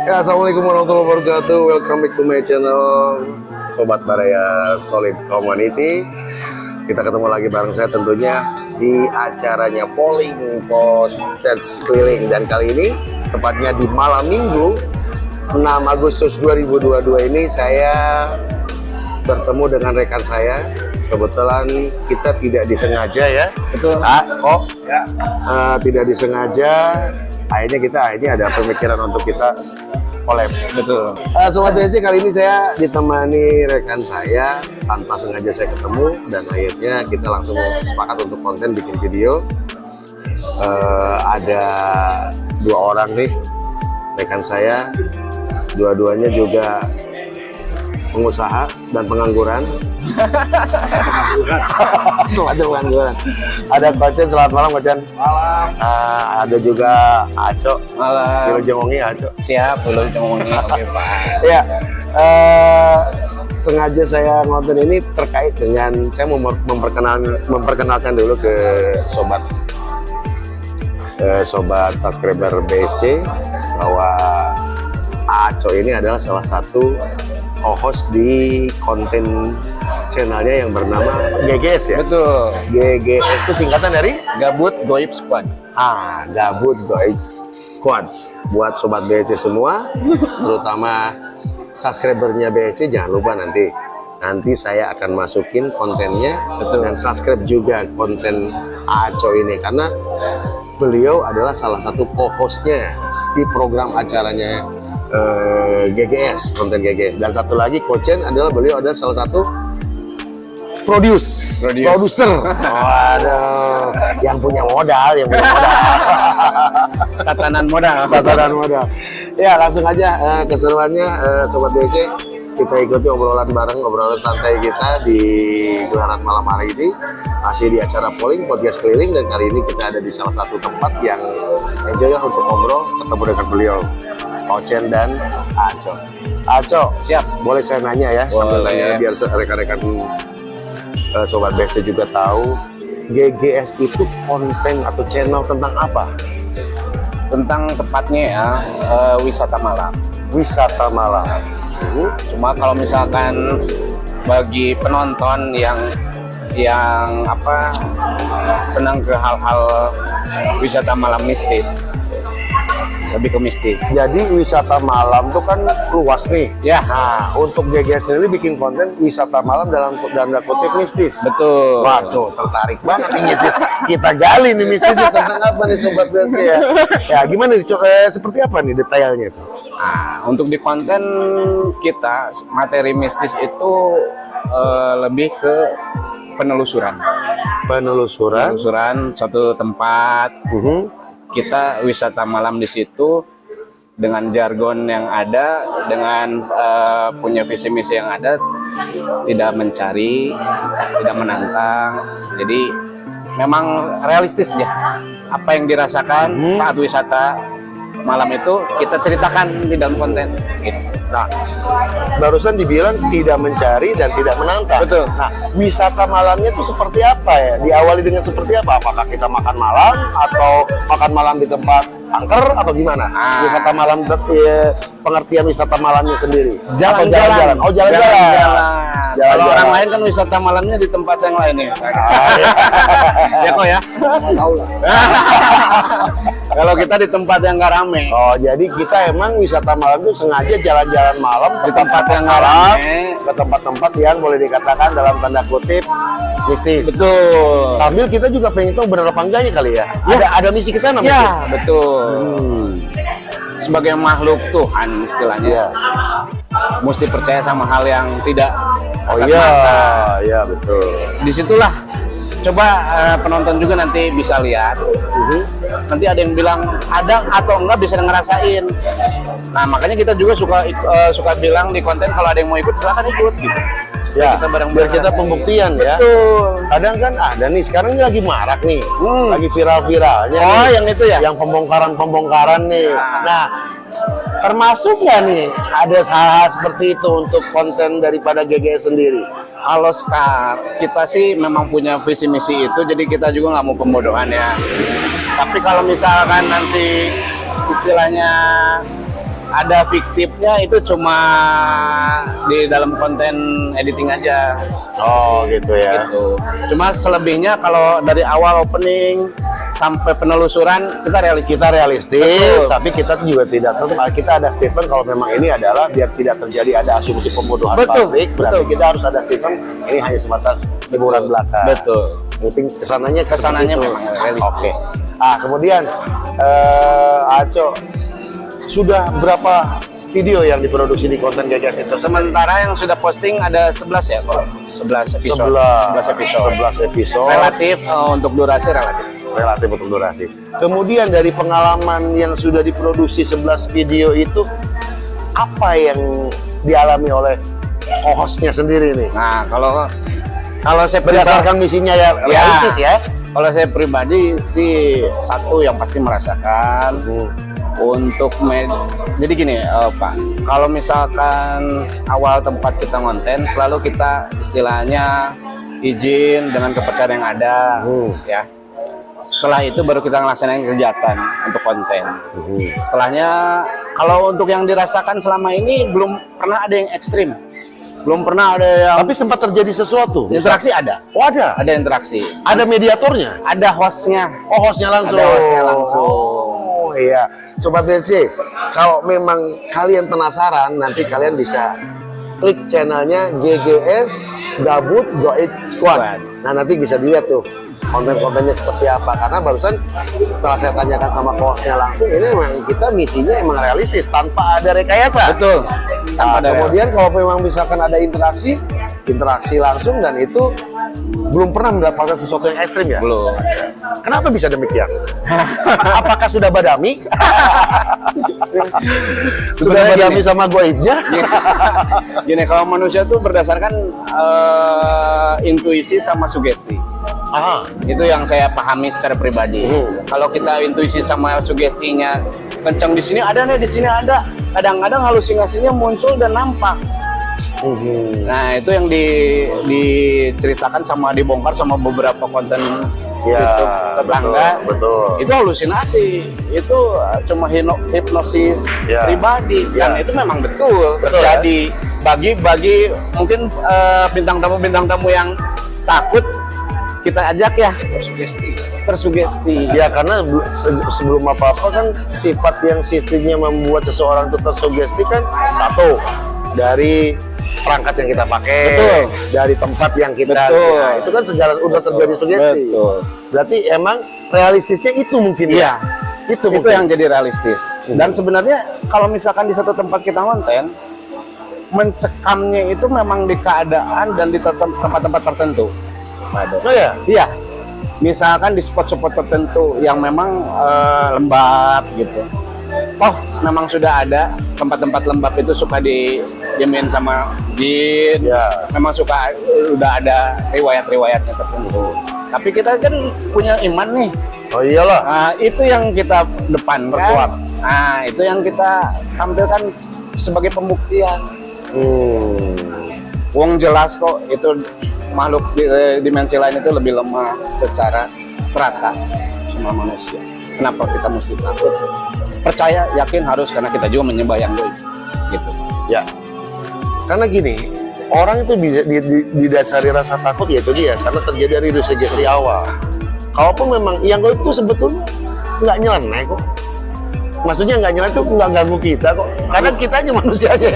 Ya, assalamualaikum warahmatullahi wabarakatuh. Welcome back to my channel, Sobat Baraya Solid Community. Kita ketemu lagi bareng saya tentunya di acaranya Polling Postage Keliling, dan kali ini tepatnya di malam Minggu 6 Agustus 2022 ini saya bertemu dengan rekan saya. Kebetulan kita tidak disengaja ya. Betul. Ya. Tidak disengaja. Akhirnya kita ada pemikiran untuk kita collab. Betul. Sobat BSC, kali ini saya ditemani rekan saya, tanpa sengaja saya ketemu dan akhirnya kita langsung sepakat untuk konten bikin video. Ada dua orang nih rekan saya, dua-duanya juga pengusaha dan pengangguran. Ada pengangguran. Ada Kochen, selamat malam Kochen. Malam. Ada juga Aco. Malam. Kilo Jemongi Aco. Siap, Kilo Jemongi. Oke Pak. Ya, sengaja saya ngonten ini terkait dengan saya mau memperkenalkan dulu ke sobat subscriber BSC bahwa Aco ini adalah salah satu host di konten channelnya yang bernama GGS ya. Betul. GGS itu singkatan dari Gabut Goib Squad. Gabut Goib Squad. Buat sobat BSC semua, terutama subscribernya BSC, jangan lupa nanti saya akan masukin kontennya. Betul. Dan subscribe juga konten Aco ini karena beliau adalah salah satu co-hostnya di program acaranya GGS, konten GGS. Dan satu lagi Kochen adalah beliau adalah salah satu produser. Waduh, yang punya modal. Tatanan modal. Ya, langsung aja keseruannya sobat BC, kita ikuti obrolan santai kita di gelaran malam hari ini. Masih di acara Polling Podcast Keliling, dan kali ini kita ada di salah satu tempat yang enjoy untuk ngobrol, ketemu dengan beliau, Kochen dan Aco. Aco, siap. Boleh saya nanya ya, sambil nanya biar rekan-rekan sobat BC juga tahu, GGS itu konten atau channel tentang apa? Tentang tepatnya ya, wisata malam. Wisata malam. Cuma kalau misalkan bagi penonton yang senang ke hal-hal wisata malam mistis, lebih ke mistis. Jadi wisata malam itu kan luas nih. Ya. Nah, untuk GGS sendiri bikin konten wisata malam dalam tanda kutip mistis. Betul. Waduh, tertarik banget nih mistis. Kita gali nih mistisnya tentang apa nih sobat BSC ya. Ya, gimana nih? Seperti apa nih detailnya itu? Nah, untuk di konten kita materi mistis itu lebih ke penelusuran suatu tempat. Kita wisata malam di situ dengan jargon yang ada, dengan punya visi misi yang ada, tidak mencari, tidak menantang. Jadi memang realistis ya, apa yang dirasakan saat wisata malam itu kita ceritakan di dalam konten gitu. Nah, barusan dibilang tidak mencari dan tidak menantang. Betul. Nah, wisata malamnya itu seperti apa ya? Diawali dengan seperti apa? Apakah kita makan malam atau makan malam di tempat angker atau gimana? Wisata malam, pengertian wisata malamnya sendiri. Jalan-jalan. Oh, jalan-jalan. Kalau orang lain kan wisata malamnya di tempat yang lain ya. Ya kok ya. Tahu lah. Kalau kita di tempat yang nggak rame. Oh, jadi kita emang wisata malam itu sengaja jalan-jalan malam Di tempat yang nggak rame. ke tempat-tempat yang boleh dikatakan dalam tanda kutip mistis. Betul. Sambil kita juga pengen tahu benar apa enggaknya kali ya. Ada misi ke sana mungkin. Ya, betul. Sebagai makhluk Tuhan istilahnya. Mesti percaya sama hal yang tidak kasat mata. Iya, betul. Disitulah coba penonton juga nanti bisa lihat. Nanti ada yang bilang ada atau enggak, bisa ngerasain. Nah, makanya kita juga suka bilang di konten kalau ada yang mau ikut silakan ikut gitu. Ya, kita biar kita pembuktian ya. Betul. Kadang kan ada nih, sekarang ini lagi marak nih, lagi viral-viralnya. Oh, nih, yang itu ya? Yang pembongkaran nih. Nah, termasuk nggak nih ada hal-hal seperti itu untuk konten daripada GGS sendiri? Kalau kita sih memang punya visi misi itu, jadi kita juga nggak mau pembodohan ya. Tapi kalau misalkan nanti istilahnya ada fiktifnya itu cuma di dalam konten editing aja. Oh gitu ya. Gitu. Cuma selebihnya kalau dari awal opening sampai penelusuran kita realistis. Kita realistis, Betul. tapi kita juga tidak tentu. Kita ada statement kalau memang ini adalah biar tidak terjadi ada asumsi pembodohan Betul, publik. Berarti betul. kita harus ada statement ini hanya sebatas hiburan belaka. Betul. Penting kesananya Kesananya seperti itu. memang realistis. Oke. Kemudian Aco sudah berapa video yang diproduksi di konten Gegas itu? Sementara yang sudah posting ada 11 ya, Pak. 11 episode. 11 episode. 11 episode. Relatif untuk durasi Relatif untuk durasi. Kemudian dari pengalaman yang sudah diproduksi 11 video itu, apa yang dialami oleh hostnya sendiri nih? Nah, kalau saya Berdasarkan misinya ya realistis ya. Kalau saya pribadi sih satu yang pasti merasakan untuk jadi gini Pak, kalau misalkan awal tempat kita konten selalu kita istilahnya izin dengan kepercayaan yang ada ya. Setelah itu baru kita ngelaksanain kegiatan untuk konten. Setelahnya kalau untuk yang dirasakan selama ini belum pernah ada yang ekstrim. Belum pernah ada yang Tapi sempat terjadi sesuatu. interaksi ada. Oh ada. Ada interaksi. Ada mediatornya. Ada hostnya. Oh hostnya langsung. Ada hostnya langsung. Oh iya. Sobat DC, kalau memang kalian penasaran, nanti kalian bisa klik channelnya GGS Gabut Goit Squad. Nah nanti bisa dilihat tuh konten-kontennya seperti apa. Karena barusan setelah saya tanyakan sama hostnya langsung, ini memang kita misinya emang realistis tanpa ada rekayasa. Betul. Kemudian kalau memang misalkan ada interaksi langsung dan itu belum pernah mendapatkan sesuatu yang ekstrim ya? Belum. Kenapa bisa demikian? Apakah sudah badami? Sudah Sebenarnya badami gini. sama goibnya? Gini, kalau manusia tuh berdasarkan intuisi sama sugesti. Aha. Itu yang saya pahami secara pribadi. Kalau kita intuisi sama sugestinya kencang di sini ada nih, di sini ada. Kadang-kadang halusinasinya muncul dan nampak. Nah, itu yang diceritakan sama dibongkar sama beberapa konten Ya, YouTube tetangga. betul. Itu halusinasi. Itu cuma hipnosis Ya. pribadi. Ya. Dan itu memang betul Betul, terjadi. Bagi mungkin bintang tamu yang takut kita ajak ya tersugesti. Ya karena sebelum apa-apa kan sifat yang sifatnya membuat seseorang itu tersugesti kan satu dari perangkat yang kita pakai, Betul. dari tempat yang kita, Betul. nah, itu kan segala udah terjadi sugesti. Betul. Berarti emang realistisnya itu mungkin Iya. ya. Itu yang jadi realistis. Dan sebenarnya kalau misalkan di satu tempat kita konten, mencekamnya itu memang di keadaan dan di tempat-tempat tertentu. Oh ya. Iya. Misalkan di spot-spot tertentu yang memang lembab gitu. Oh, memang sudah ada tempat-tempat lembab itu suka dijamin sama jin. Ya. Memang suka udah ada riwayat-riwayatnya tertentu. Tapi kita kan punya iman nih. Oh iyalah. Nah, itu yang kita depankan. Perkuat. Nah, itu yang kita tampilkan sebagai pembuktian. Wong jelas kok itu makhluk dimensi lain itu lebih lemah secara strata sama manusia. Kenapa kita mesti takut? Percaya, yakin harus karena kita juga menyembah yang goib. Gitu. Ya. Karena gini, orang itu bisa didasari rasa takut ya itu dia karena terjadi dari sugesti awal. Kalaupun memang yang goib itu sebetulnya nggak nyeleneh kok. Maksudnya nggak nyeleneh itu nggak ganggu kita kok. Karena kita aja manusianya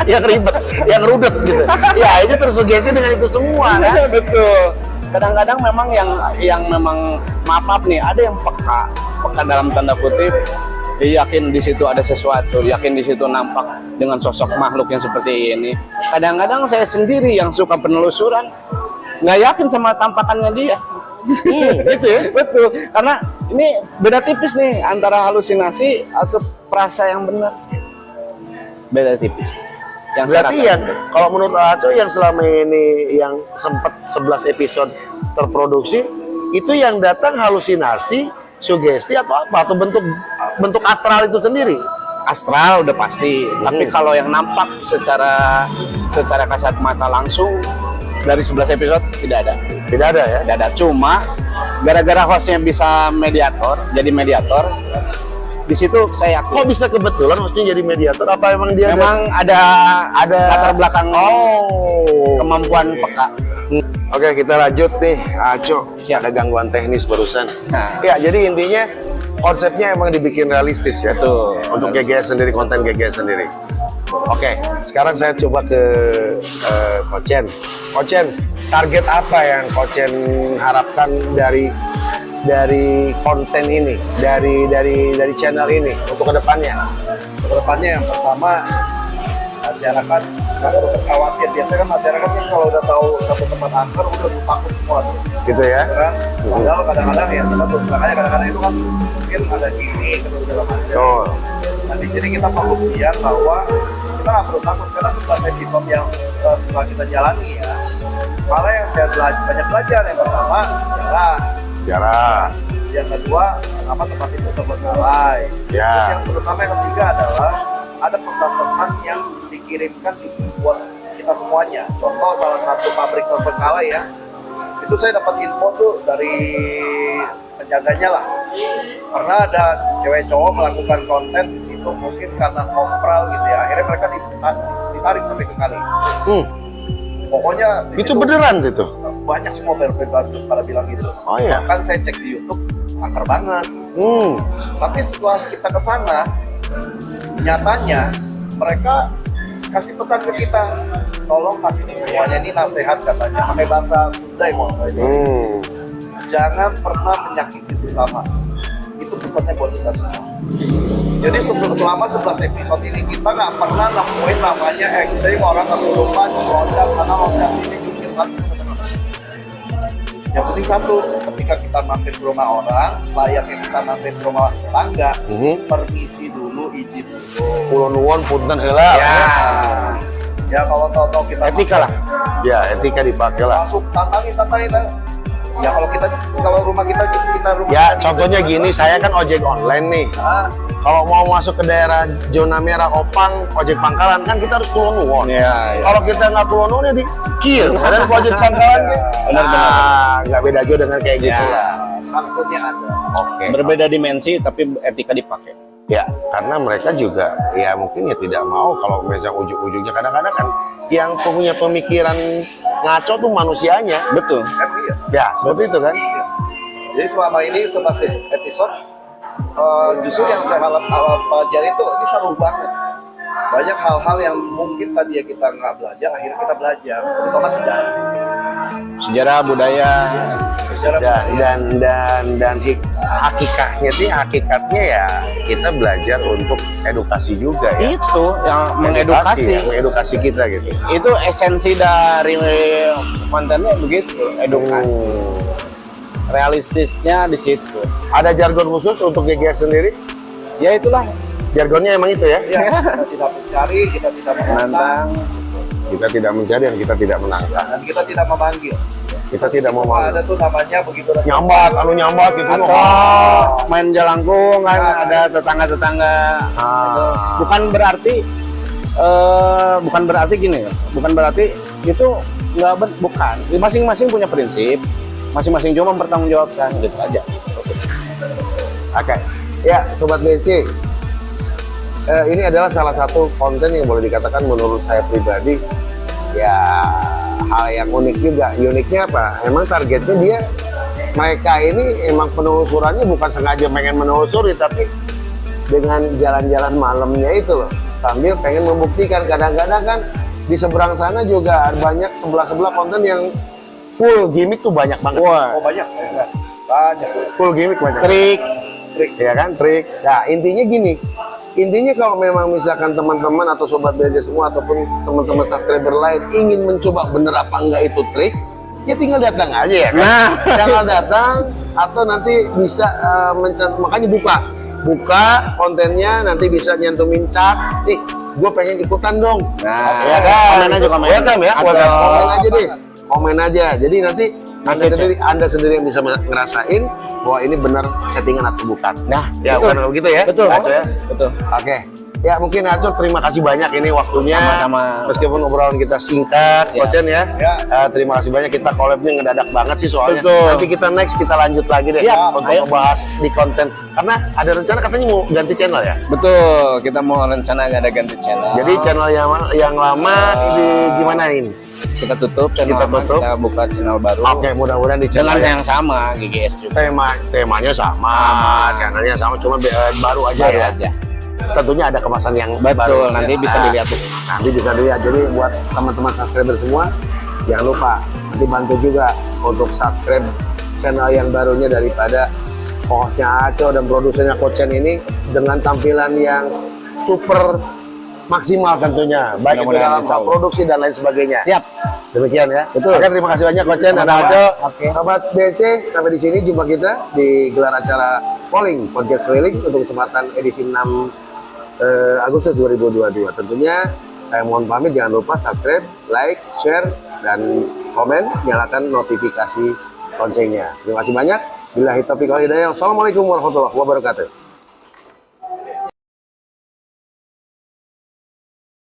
yang ribet, yang rudet gitu. Ya itu tersugesti dengan itu semua kan. Betul. Kadang-kadang memang yang memang maaf nih ada yang peka dalam tanda kutip. Yakin di situ ada sesuatu, yakin di situ nampak dengan sosok makhluk yang seperti ini. Kadang-kadang saya sendiri yang suka penelusuran nggak yakin sama tampakannya dia. Gitu ya. Betul, karena ini beda tipis nih antara halusinasi atau perasa yang benar. Beda tipis. Yang Berarti yang kalau menurut Aco yang selama ini yang sempat 11 episode terproduksi itu yang datang halusinasi, sugesti atau apa? Atau bentuk astral itu sendiri? astral udah pasti, tapi kalau yang nampak secara kasat mata langsung dari 11 episode tidak ada. Tidak ada ya? Tidak ada. Cuma gara-gara hostnya bisa jadi mediator, Di situ saya yakin. Kok bisa kebetulan maksudnya jadi mediator? Apa emang dia Memang ada latar belakang kemampuan peka. Oke, kita lanjut nih, Aco. Siap. Ada gangguan teknis barusan. Nah. Ya, jadi intinya konsepnya emang dibikin realistis ya. Betul. Untuk GGS sendiri, konten GGS sendiri. Oke, sekarang saya coba ke Kochen. Kochen, target apa yang Kochen harapkan dari konten ini, dari channel ini untuk kedepannya? Kedepannya yang pertama, masyarakat nggak perlu khawatir. Biasanya kan masyarakat kan kalau udah tahu satu tempat angker udah takut semua tuh. Gitu ya? Kan? Padahal kadang-kadang ya kita tuh makanya kadang-kadang itu kan mungkin ada gini terus segala macam. Oh. Nah di sini kita pembuktian bahwa kita nggak perlu takut karena setelah episode yang setelah kita jalani ya, malah yang saya banyak belajar yang pertama sejarah, yang kedua kenapa tempat itu terbengkalai, Ya. terus yang terutama yang ketiga adalah ada pesan-pesan yang dikirimkan buat kita semuanya. Contoh salah satu pabrik terbengkalai ya, itu saya dapat info tuh dari penjaganya lah. Pernah ada cewek cowok melakukan konten di situ mungkin karena sompral gitu ya, akhirnya mereka ditarik sampai ke kali. Pokoknya di Itu situ beneran itu? banyak semua pada bilang gitu. Oh iya. Bahkan saya cek di YouTube akar banget. Tapi setelah kita ke sana, nyatanya mereka kasih pesan ke kita, tolong kasih ke semuanya, ini nasihat katanya, pakai bahasa Sunda ya mau saya bilang. Jangan pernah menyakiti sesama. Itu pesannya buat kita semua. Jadi selama 11 episode ini kita nggak pernah nemuin namanya ekstrim orang kesurupan, loncat sana loncat sini, jungkir balik. Yang penting satu, ketika kita mampir ke rumah orang, layaknya kita mampir ke rumah tetangga, permisi dulu, izin dulu. Pulau nuwun punten heula. Ya kalau tahu-tahu kita Etika lah. Ya, etika dipakai lah. masuk tantangin. Ya kalau rumah kita rumah Ya, kita contohnya gini, saya kan ojek online nih. Kalau mau masuk ke daerah zona merah Opang, ojek pangkalan kan kita harus keluar nuwun. Iya. Kalau kita nggak keluar nuwun ya di kill. Ada ojek pangkalan kan. Nggak beda juga dengan kayak gitu Ya. lah. sangkutnya ada. Oke. Berbeda dimensi tapi etika dipakai. Ya, karena mereka juga ya mungkin ya tidak mau kalau misalnya ujung-ujungnya kadang-kadang kan yang punya pemikiran ngaco tuh manusianya. Betul. Kan iya. Ya, seperti itu kan. Iya. Jadi selama ini sebasis episode justru yang saya pelajari itu ini seru banget. Banyak hal-hal yang mungkin tadi ya kita nggak belajar, akhirnya kita belajar, terutama sejarah. Sejarah budaya. Sejarah Dan hakikatnya ya kita belajar untuk edukasi juga ya. Itu yang mengedukasi kita gitu. Itu esensi dari kontennya begitu, edukasi. Realistisnya di situ. Ada jargon khusus untuk GGS sendiri? Ya itulah Jargonnya emang itu ya? Ya, kita tidak mencari, kita tidak menantang, menantang. Kita tidak mencari dan kita tidak menangkap. dan kita tidak memanggil. Kita tidak mau Ada tuh namanya begitu. nyambat gitu. Atau main jalangkung kan ada tetangga-tetangga. Bukan berarti gini ya. Bukan berarti itu bukan. Masing-masing punya prinsip. Masing-masing juga mempertanggungjawabkan gitu aja. Oke. Ya, Sobat Basic. Ini adalah salah satu konten yang boleh dikatakan menurut saya pribadi ya hal yang unik juga. Uniknya apa? Emang targetnya mereka ini emang penelusurannya bukan sengaja pengen menelusuri, tapi dengan jalan-jalan malamnya itu loh, sambil pengen membuktikan. Kadang-kadang kan di seberang sana juga banyak sebelah-sebelah konten yang full gimmick tuh banyak banget. Oh banyak, banyak. Full gimmick banyak. Trik. Ya kan, trik. Nah, intinya gini. Intinya kalau memang misalkan teman-teman atau sobat BJ semua ataupun teman-teman subscriber lain ingin mencoba bener apa enggak itu trik, ya tinggal datang aja ya kan. Nah. Tinggal datang atau nanti bisa makanya buka kontennya, nanti bisa nyantumin cat. Nih, gue pengen ikutan dong. Nah, ya kan. komen aja, komen. Welcome ya, Atau- komen aja deh. Komen aja. Jadi nanti Message Anda sendiri yang bisa ngerasain bahwa ini benar settingan atau bukan. Nah, Ya, betul. benar begitu ya. Betul. Aco ya. Betul. Oke, Ya mungkin Aco terima kasih banyak ini waktunya. Sama-sama. Meskipun obrolan kita singkat, Siap. Kochen ya. Ya. Terima kasih banyak, kita collabnya ngedadak banget sih soalnya. Betul. Nanti kita next kita lanjut lagi deh Siap. untuk Ayo. membahas di konten. Karena ada rencana katanya mau ganti channel ya. Betul, kita mau rencana ada ganti channel. Jadi channel yang lama ini gimanain? kita tutup channel Kita lama, tutup. kita buka channel baru. Oke, mudah-mudahan di Dengan channel yang sama, GGS juga. temanya sama, channelnya sama, cuma baru aja Baru ya. aja. Tentunya ada kemasan yang Betul, baru. nanti bisa Nah, dilihat tuh. Nanti bisa dilihat. Jadi buat teman-teman subscriber semua, jangan lupa nanti bantu juga untuk subscribe channel yang barunya daripada hostnya Aco dan produsernya Kochen ini dengan tampilan yang super maksimal tentunya, baik itu dalam Mudah-mudahan insya hal Allah. produksi dan lain sebagainya. Siap. Demikian ya. Betul. Oke, terima kasih banyak Kochen dan Sama-sama. Aco. Oke. Sahabat BC, sampai di sini jumpa kita di gelar acara Polling Podcast Keliling untuk kesempatan edisi 6 Agustus 2022. Tentunya saya mohon pamit, jangan lupa subscribe, like, share, dan komen, nyalakan notifikasi loncengnya. Terima kasih banyak. Billahi taufiq wal hidayah. Wassalamualaikum warahmatullahi wabarakatuh.